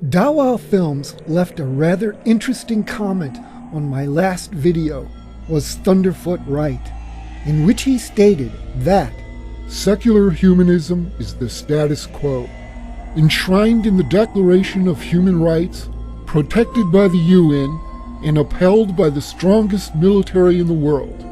DawahFilms left a rather interesting comment on my last video, Was Thunderf00t Right?, in which he stated that secular humanism is the status quo, enshrined in the Declaration of Human Rights, protected by the UN, and upheld by the strongest military in the world.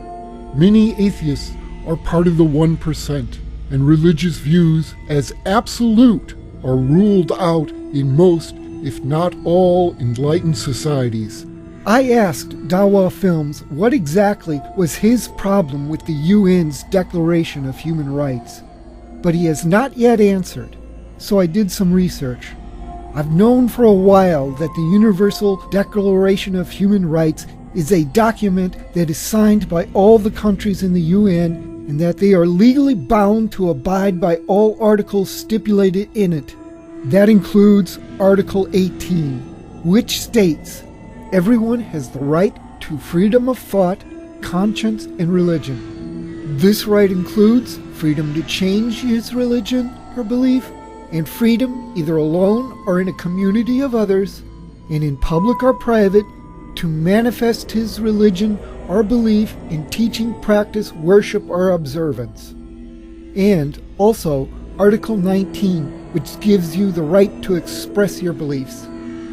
Many atheists are part of the 1%, and religious views as absolute are ruled out in most, if not all, enlightened societies. I asked DawahFilms what exactly was his problem with the UN's Declaration of Human Rights, but he has not yet answered, so I did some research. I've known for a while that the Universal Declaration of Human Rights is a document that is signed by all the countries in the UN and that they are legally bound to abide by all articles stipulated in it. That includes Article 18, which states, everyone has the right to freedom of thought, conscience, and religion. This right includes freedom to change his religion or belief, and freedom, either alone or in a community of others, and in public or private, to manifest his religion or belief in teaching, practice, worship, or observance. And also Article 19, which gives you the right to express your beliefs.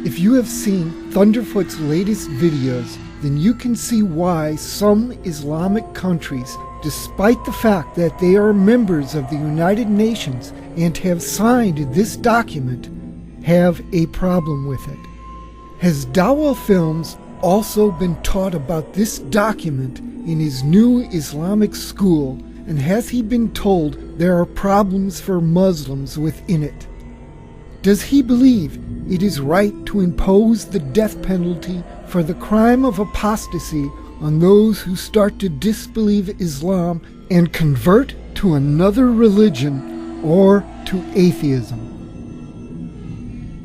If you have seen Thunderf00t's latest videos, then you can see why some Islamic countries, despite the fact that they are members of the United Nations and have signed this document, have a problem with it. Has DawahFilms also been taught about this document in his new Islamic school, and has he been told there are problems for Muslims within it? Does he believe it is right to impose the death penalty for the crime of apostasy on those who start to disbelieve Islam and convert to another religion or to atheism?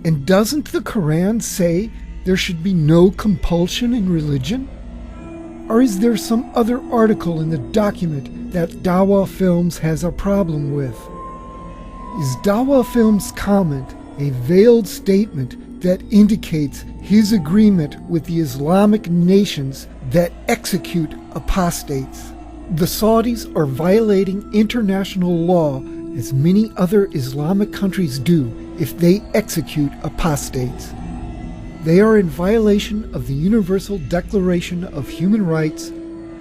And doesn't the Quran say there should be no compulsion in religion? Or is there some other article in the document that DawahFilms has a problem with? Is DawahFilms' comment a veiled statement that indicates his agreement with the Islamic nations that execute apostates? The Saudis are violating international law, as many other Islamic countries do, if they execute apostates. They are in violation of the Universal Declaration of Human Rights,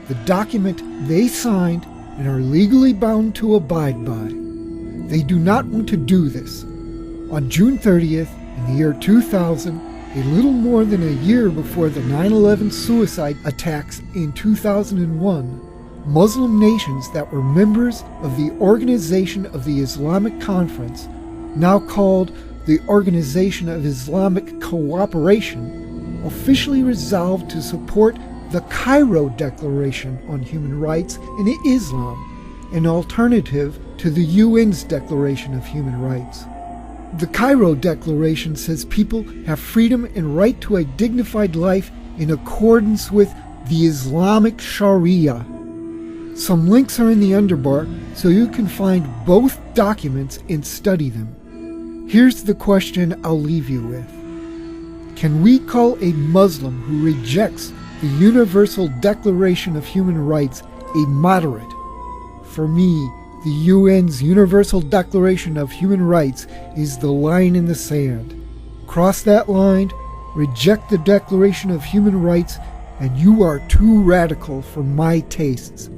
the document they signed and are legally bound to abide by. They do not want to do this. On June 30th, in the year 2000, a little more than a year before the 9/11 suicide attacks in 2001, Muslim nations that were members of the Organization of the Islamic Conference, now called the Organization of Islamic Cooperation, officially resolved to support the Cairo Declaration on Human Rights in Islam, an alternative to the UN's Declaration of Human Rights. The Cairo Declaration says people have freedom and right to a dignified life in accordance with the Islamic Sharia. Some links are in the underbar so you can find both documents and study them. Here's the question I'll leave you with. Can we call a Muslim who rejects the Universal Declaration of Human Rights a moderate? For me, the UN's Universal Declaration of Human Rights is the line in the sand. Cross that line, reject the Declaration of Human Rights, and you are too radical for my tastes.